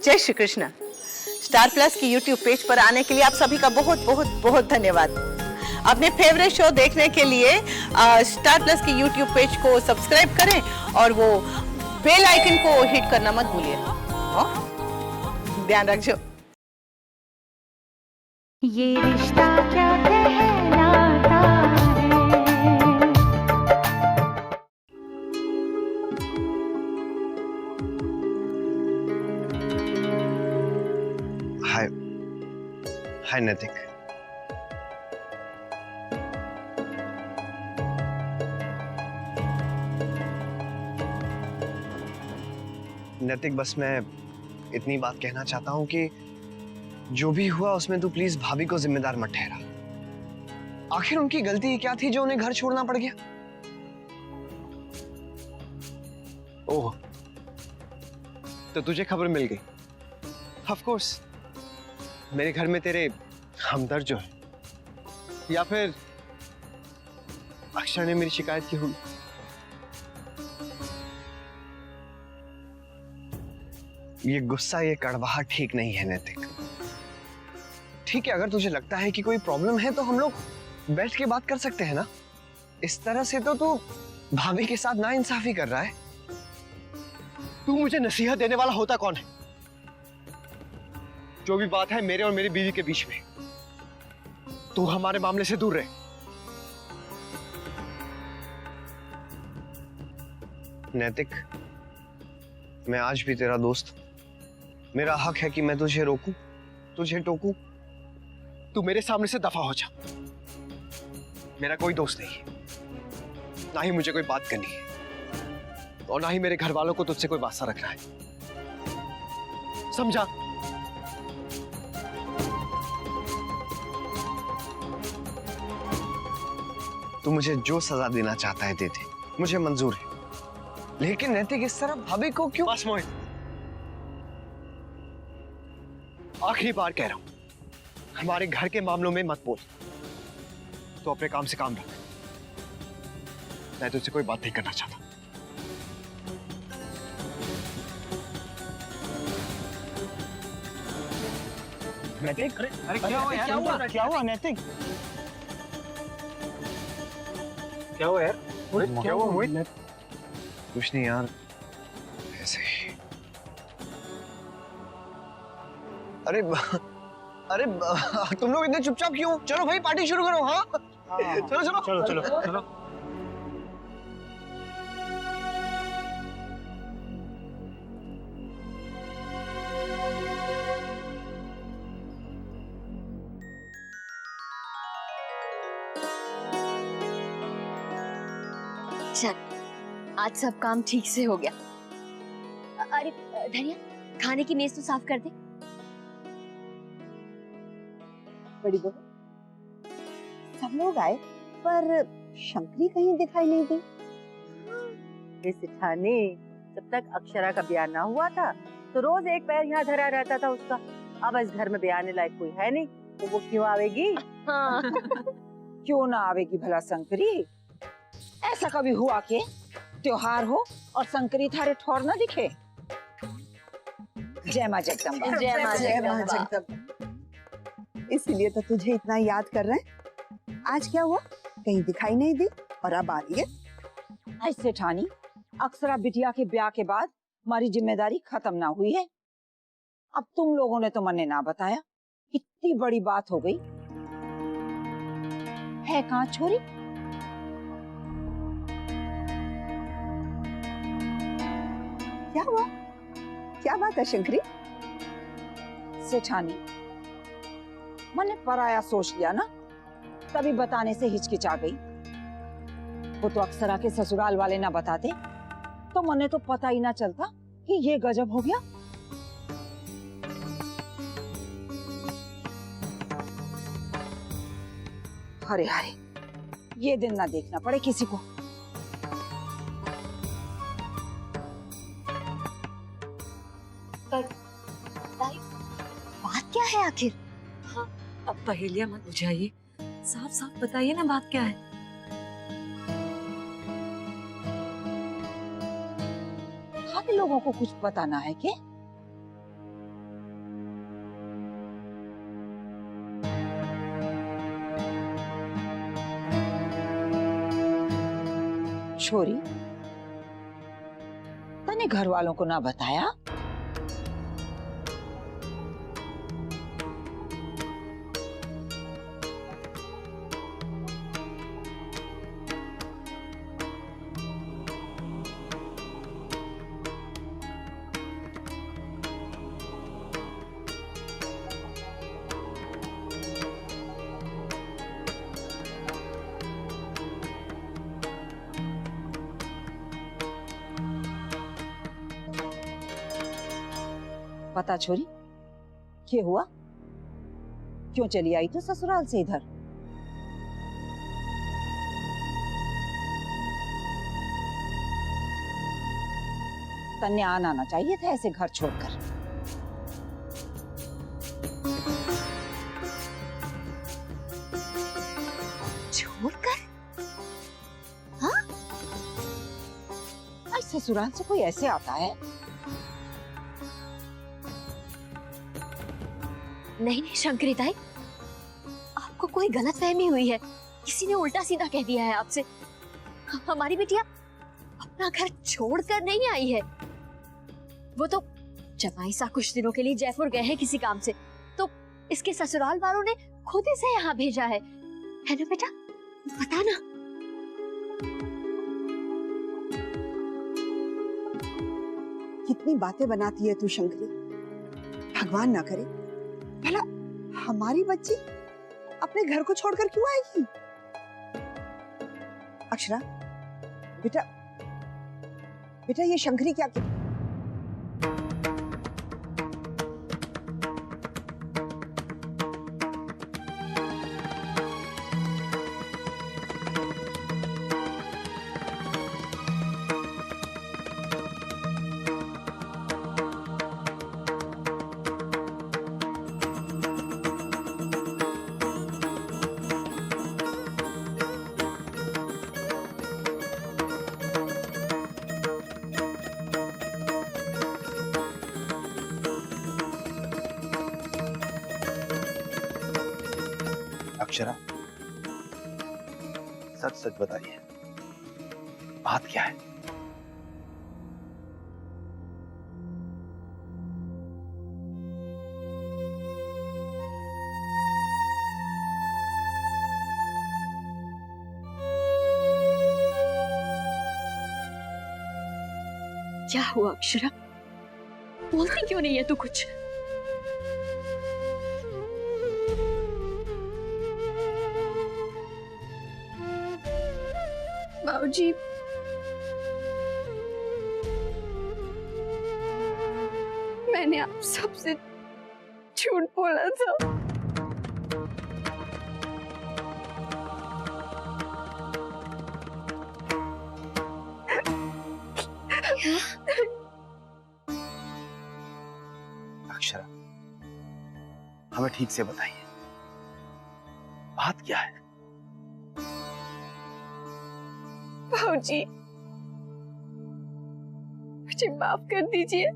जय Shri Krishna. Star plus की YouTube page पर आने के लिए आप सभी का बहुत बहुत बहुत धन्यवाद। अपने फेवरेट शो देखने के लिए स्टार प्लस की यूट्यूब पेज को सब्सक्राइब करें और वो बेल आइकन को हिट करना मत भूलिए। ध्यान रखिए। ये रिश्ता क्या कहलाता है। हाय हाय नैतिक। नैतिक, बस मैं इतनी बात कहना चाहता हूं कि जो भी हुआ उसमें तू प्लीज भाभी को जिम्मेदार मत ठहरा। आखिर उनकी गलती क्या थी जो उन्हें घर छोड़ना पड़ गया? ओह, तो तुझे खबर मिल गई। ऑफ कोर्स, मेरे घर में तेरे हमदर्द जो है, या फिर अक्षर ने मेरी शिकायत की होगी। ये गुस्सा, ये कड़वाहट ठीक नहीं है नैतिक। ठीक है, अगर तुझे लगता है कि कोई प्रॉब्लम है तो हम लोग बैठ के बात कर सकते हैं ना। इस तरह से तो तू भाभी के साथ नाइंसाफी कर रहा है। तू मुझे नसीहत देने वाला होता कौन है? जो भी बात है मेरे और मेरी बीवी के बीच में, तू हमारे मामले से दूर रहे। नैतिक, मैं आज भी तेरा दोस्त। मेरा हक है कि मैं तुझे रोकूं, तुझे टोकूं। तू मेरे सामने से दफा हो जा। मेरा कोई दोस्त नहीं है, ना ही मुझे कोई बात करनी है, और ना ही मेरे घर वालों को तुझसे कोई वास्ता रखना है। समझा? तू मुझे जो सजा देना चाहता है दे दे, मुझे मंजूर है। लेकिन नैतिक, इस तरह भाभी को क्यों? बस मोहित, आखिरी बार कह रहा हूं, हमारे घर के मामलों में मत बोल। तो अपने काम से काम रख। मैं तुझसे कोई बात नहीं करना चाहता। नैतिक, अरे क्या हुआ यार? क्या हुआ नैतिक? क्या हुआ यार? क्या हुआ मोहित? कुछ नहीं यार, ऐसे ही। अरे तुम लोग इतने चुपचाप क्यों? चलो भाई, पार्टी शुरू करो। हाँ, चलो चलो चलो चलो चलो। चल, आज सब काम ठीक से हो गया। अरे धनिया, खाने की मेज तो साफ कर दे। बड़ी बहू, सब लोग आए पर शंकरी कहीं दिखाई नहीं दी। इस ठाने, जब तक अक्षरा का ब्याह ना हुआ था तो रोज एक पैर यहाँ धरा रहता था उसका। अब इस घर में ब्याह आने लायक कोई है नहीं, तो वो क्यों आवेगी? हाँ। क्यों ना आवेगी भला शंकरी? ऐसा कभी हुआ के त्योहार हो और शंकरी थारे ठौर ना दिखे? जय मां जगदम्बा। जय मां जगदम्बा। इसीलिए तो तुझे इतना याद कर रहे हैं। आज क्या हुआ? कहीं दिखाई नहीं दी और अब आ रही है। ऐसे ठानी, अक्षरा बिटिया के ब्याह के बाद हमारी जिम्मेदारी खत्म ना हुई है। अब तुम लोगों ने तो मन्ने ना बताया। इतनी बड़ी बात हो गई है। कहाँ छोरी? क्या हुआ? क्या बात है शंकरी? सेठानी, मैंने पराया सोच लिया ना, तभी बताने से हिचकिचा गई। वो तो अक्षरा के ससुराल वाले ना बताते तो मैंने तो पता ही ना चलता कि ये गजब हो गया। अरे अरे, ये दिन ना देखना पड़े किसी को। बात क्या है आखिर? हाँ, अब पहेलियां मत बुझाइए, साफ साफ बताइए ना बात क्या है। लोगों को कुछ बताना है क्या? छोरी, तने घर वालों को ना बताया? पता छोरी, क्या हुआ? क्यों चली आई तो ससुराल से इधर? तन्ने आना ना चाहिए था ऐसे घर छोड़कर। छोड़कर? हाँ? आज ससुराल से कोई ऐसे आता है? नहीं नहीं शंकरी ताई, आपको कोई गलतफहमी हुई है। किसी ने उल्टा सीधा कह दिया है आपसे। हमारी बिटिया अपना घर छोड़कर नहीं आई है। वो तो जमाई सा कुछ दिनों के लिए जयपुर गए हैं किसी काम से, तो इसके ससुराल वालों ने खुद इसे यहाँ भेजा है ना बेटा? बता ना। कितनी बातें बनाती है तू शंकरी। भगवान ना करे भला हमारी बच्ची अपने घर को छोड़कर क्यों आएगी? अक्षरा, बेटा बेटा ये शंकरी क्या अक्षरा, सच सच बताइए, बात क्या है? क्या हुआ अक्षरा? बोलती क्यों नहीं है तू कुछ? बाबूजी, मैंने आप सबसे झूठ बोला था। अक्षरा, हमें ठीक से बताइए, बात क्या है? बाबूजी, मुझे माफ कर दीजिए।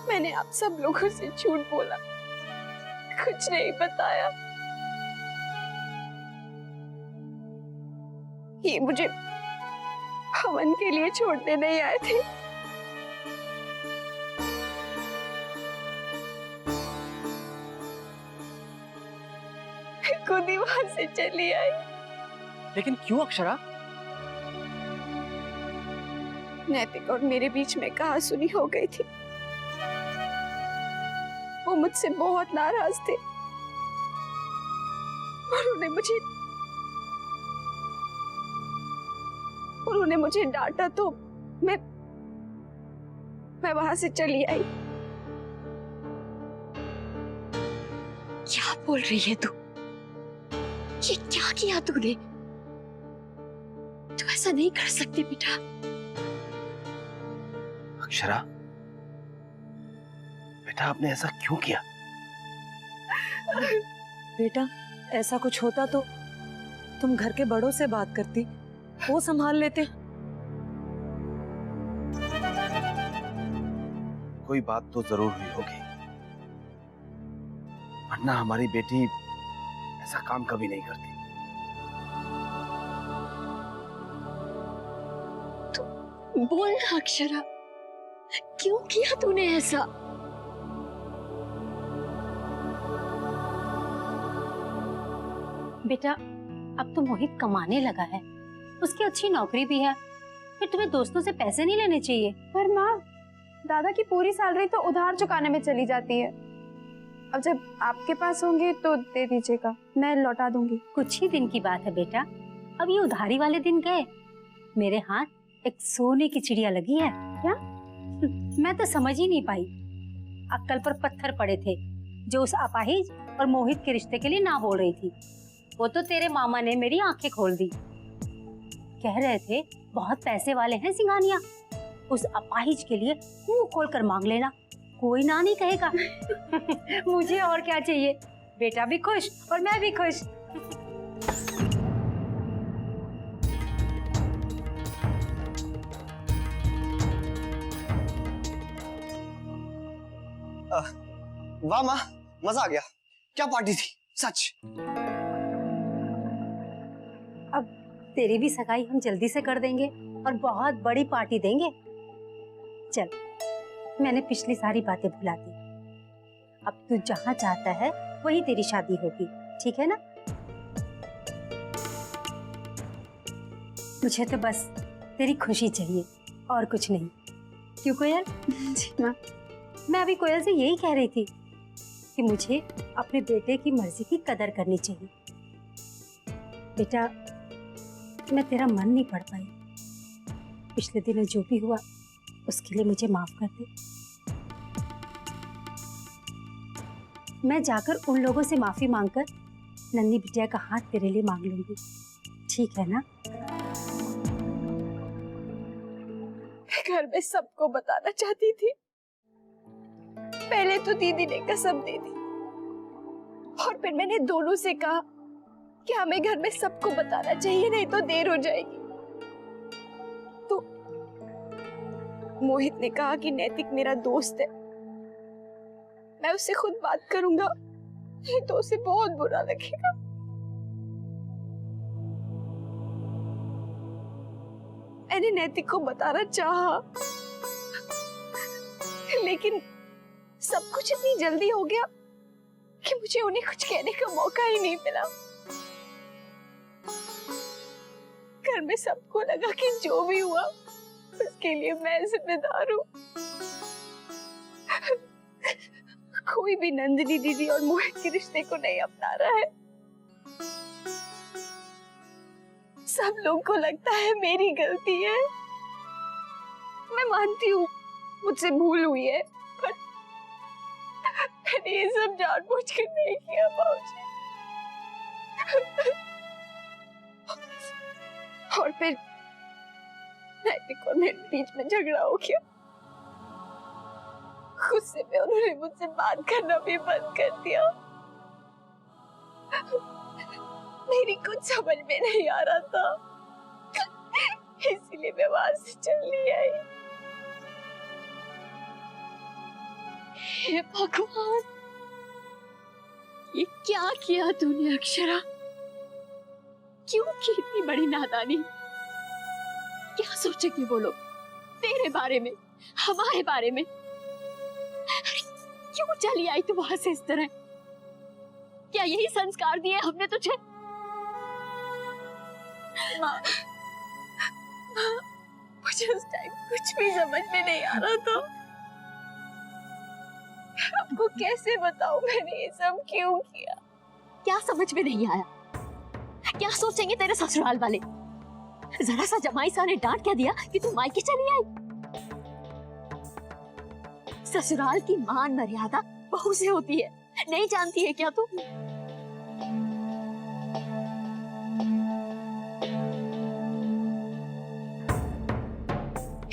मैंने आप सब लोगों से झूठ बोला, कुछ नहीं बताया। ये मुझे हवन के लिए छोड़ने नहीं आए थे। मैं खुद ही वहां से चली आई। लेकिन क्यों अक्षरा? नैतिक और मेरे बीच में कहासुनी हो गई थी। वो मुझसे बहुत नाराज थे और उन्होंने मुझे डांटा, तो मैं वहां से चली आई। क्या बोल रही है तू? ये क्या किया तूने? तू ऐसा नहीं कर सकती बेटा। अक्षरा, बेटा आपने ऐसा क्यों किया? बेटा, ऐसा कुछ होता तो तुम घर के बड़ों से बात करती, वो संभाल लेते। कोई बात तो जरूर हुई होगी, वरना हमारी बेटी ऐसा काम कभी नहीं करती। बोल ना अक्षरा, क्यों किया तूने ऐसा? बेटा, अब तो मोहित कमाने लगा है, उसकी अच्छी नौकरी भी है, फिर तुम्हें दोस्तों से पैसे नहीं लेने चाहिए। पर माँ, दादा की पूरी सैलरी तो उधार चुकाने में चली जाती है। अब जब आपके पास होंगे तो दे दीजिएगा, मैं लौटा दूंगी। कुछ ही दिन की बात है बेटा, अब ये उधारी वाले दिन गए। मेरे हाथ एक सोने की चिड़िया लगी है। क्या? मैं तो समझ ही नहीं पाई। अक्कल पर पत्थर पड़े थे जो उस अपाहिज और मोहित के रिश्ते के लिए ना बोल रही थी। वो तो तेरे मामा ने मेरी आंखें खोल दी। कह रहे थे बहुत पैसे वाले हैं सिंघानिया, उस अपाहिज के लिए मुंह खोल कर मांग लेना, कोई ना नहीं कहेगा। मुझे और क्या चाहिए, बेटा भी खुश और मैं भी खुश। वाह माँ, मजा आ गया। क्या पार्टी थी सच। अब तेरी भी सगाई हम जल्दी से कर देंगे और बहुत बड़ी पार्टी देंगे। चल, मैंने पिछली सारी बातें भुला दी। अब तू जहाँ चाहता है वही तेरी शादी होगी, ठीक है ना? मुझे तो बस तेरी खुशी चाहिए और कुछ नहीं। क्यों कोयल? जी माँ। मैं अभी कोयल से यही कह रही थी कि मुझे अपने बेटे की मर्जी की कदर करनी चाहिए। बेटा, मैं तेरा मन नहीं पढ़ पाई। पिछले दिनों जो भी हुआ उसके लिए मुझे माफ कर दे। मैं जाकर उन लोगों से माफी मांगकर नन्ही बिटिया का हाथ तेरे लिए मांग लूंगी, ठीक है ना? घर में सबको बताना चाहती थी। पहले तो दीदी ने कसम दे दी और फिर मैंने दोनों से कहा कि हमें घर में सबको बताना चाहिए, नहीं तो देर हो जाएगी। तो मोहित ने कहा कि नैतिक मेरा दोस्त है, मैं उससे खुद बात करूंगा, नहीं तो उसे बहुत बुरा लगेगा। मैंने नैतिक को बताना चाहा, लेकिन सब कुछ इतनी जल्दी हो गया कि मुझे उन्हें कुछ कहने का मौका ही नहीं मिला। घर में सबको लगा कि जो भी हुआ उसके लिए मैं जिम्मेदार हूँ। कोई भी नंदिनी दीदी और मोहित के रिश्ते को नहीं अपना रहा है। सब लोगों को लगता है मेरी गलती है। मैं मानती हूँ मुझसे भूल हुई है, पर मैंने ये सब जानबूझकर नहीं किया बाबूजी। और फिर नैतिक और मेरे बीच में झगड़ा हो गया। गुस्से में उन्होंने मुझसे बात करना भी बंद कर दिया। मेरी कुछ समझ में नहीं आ रहा था, इसीलिए मैं वहां से चली आई। हे भगवान, ये क्या किया तूने अक्षरा? क्यों की इतनी बड़ी नादानी? क्या सोचेंगे वो लोग तेरे बारे में, हमारे बारे में? क्यों चली आई तू वहां से इस तरह? क्या यही संस्कार दिए हमने तुझे? मुझे उस टाइम कुछ भी समझ में नहीं आ रहा था। आपको कैसे बताऊं मैंने ये सब क्यों किया? क्या समझ में नहीं आया? क्या सोचेंगे तेरे ससुराल वाले? जरा सा जमाई सा ने डांट क्या दिया कि तू मायके चली आई? ससुराल की मान मर्यादा बहू से होती है, नहीं जानती है क्या तू?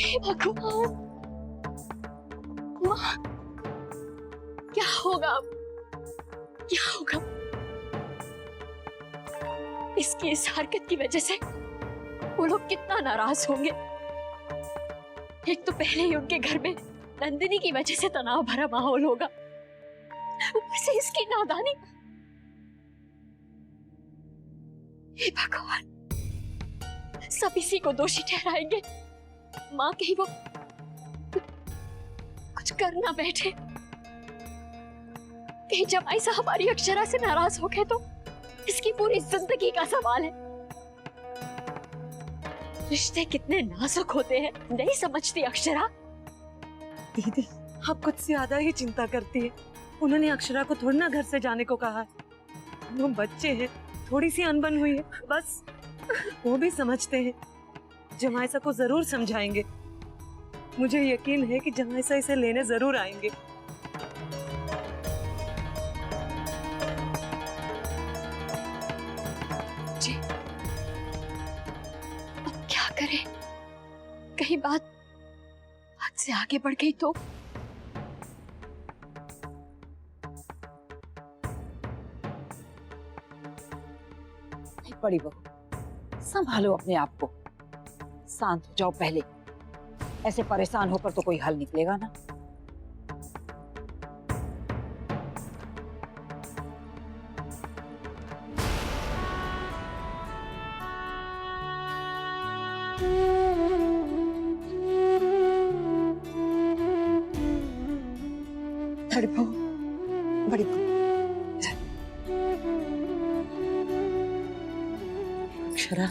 हे भगवान, माँ, क्या होगा अब? क्या होगा? इसकी इस हरकत की वजह से वो लोग कितना नाराज होंगे। एक तो पहले ही उनके घर में नंदिनी की वजह से तनाव भरा माहौल होगा, ऊपर से इसकी नादानी। हे भगवान, सब इसी को दोषी ठहराएंगे। माँ कहीं वो कुछ कर ना बैठे, कहीं जमाई साहब हमारी अक्षरा से नाराज हो गए तो इसकी पूरी जिंदगी का सवाल है। रिश्ते कितने नाजुक होते हैं, नहीं समझती अक्षरा। दीदी आप कुछ से ज्यादा ही चिंता करती है। उन्होंने अक्षरा को थोड़ी ना घर से जाने को कहा है। वो बच्चे हैं, थोड़ी सी अनबन हुई है बस। वो भी समझते हैं, जमाईसा को जरूर समझाएंगे। मुझे यकीन है कि जमाईसा इसे लेने जरूर आएंगे। जी, अब क्या करें? कहीं बात हद से आगे बढ़ गई तो? बड़ी बहू, संभालो अपने आप को, शांत हो जाओ पहले। ऐसे परेशान होकर तो कोई हल निकलेगा ना। बड़ी बहू, बड़ी बहू, अक्षरा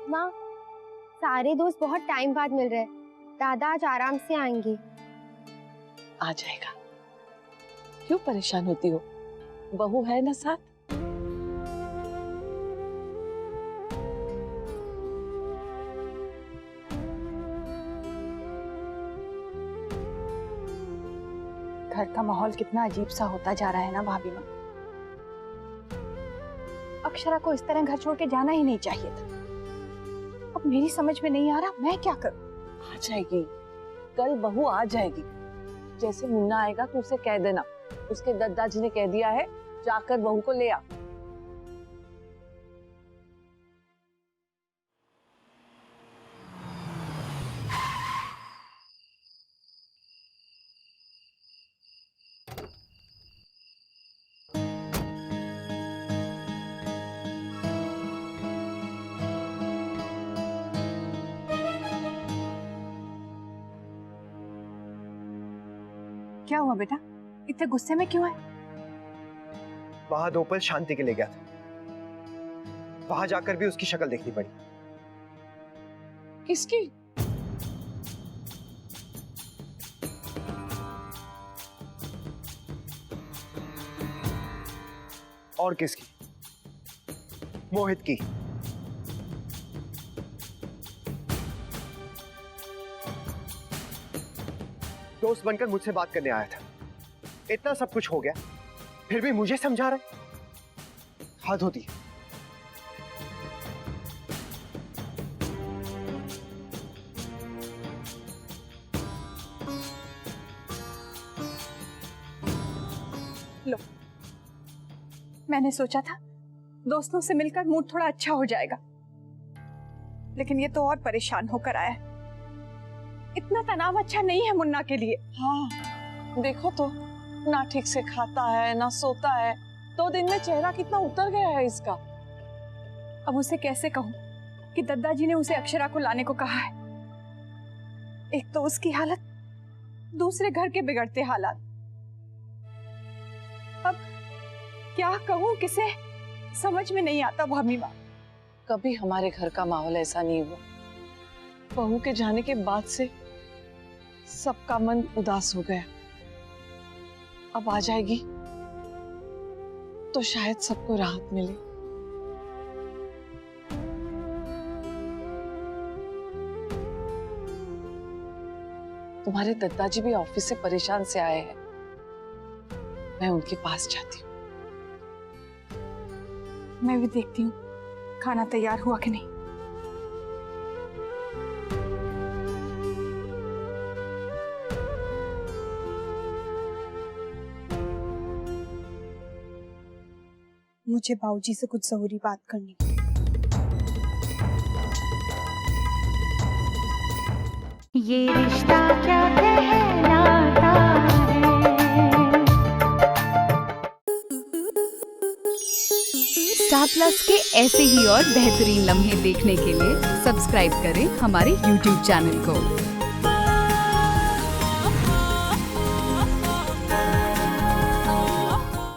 माँ, सारे दोस्त बहुत टाइम बाद मिल रहे हैं। दादा आज आराम से आएंगे। आ जाएगा, क्यों परेशान होती हो? बहू है ना साथ। घर का माहौल कितना अजीब सा होता जा रहा है ना भाभी माँ। अक्षरा को इस तरह घर छोड़ के जाना ही नहीं चाहिए था। अब मेरी समझ में नहीं आ रहा मैं क्या करूं। आ जाएगी, कल बहू आ जाएगी। जैसे मुन्ना आएगा तो उसे कह देना, उसके दादाजी ने कह दिया है जाकर बहू को ले आ। क्या हुआ बेटा, इतने गुस्से में क्यों है? वहां दो पल शांति के लिए गया था, वहां जाकर भी उसकी शक्ल देखनी पड़ी। किसकी? और किसकी? मोहित की। दोस्त बनकर मुझसे बात करने आया था, इतना सब कुछ हो गया फिर भी मुझे समझा रहे, हद होती है। लो, मैंने सोचा था दोस्तों से मिलकर मूड थोड़ा अच्छा हो जाएगा, लेकिन ये तो और परेशान होकर आया है। इतना तनाव अच्छा नहीं है मुन्ना के लिए। हाँ, देखो तो, ना ठीक से खाता है ना सोता है। 2 दिन में चेहरा कितना उतर गया है इसका। अब उसे कैसे कहूं कि दादाजी ने उसे अक्षरा को लाने को कहा है। एक तो उसकी हालत, दूसरे घर के बिगड़ते हालात। अब क्या कहूं किसे, समझ में नहीं आता भाभी माँ। कभी हमारे घर का माहौल ऐसा नहीं हुआ। बहू के जाने के बाद से सबका मन उदास हो गया। अब आ जाएगी तो शायद सबको राहत मिले। तुम्हारे दादाजी भी ऑफिस से परेशान से आए हैं, मैं उनके पास जाती हूँ। मैं भी देखती हूँ खाना तैयार हुआ कि नहीं? मुझे बाबूजी से कुछ जरूरी बात करनी है। ये रिश्ता क्या कहलाता है। स्टार प्लस के ऐसे ही और बेहतरीन लम्हे देखने के लिए सब्सक्राइब करें हमारे YouTube चैनल को।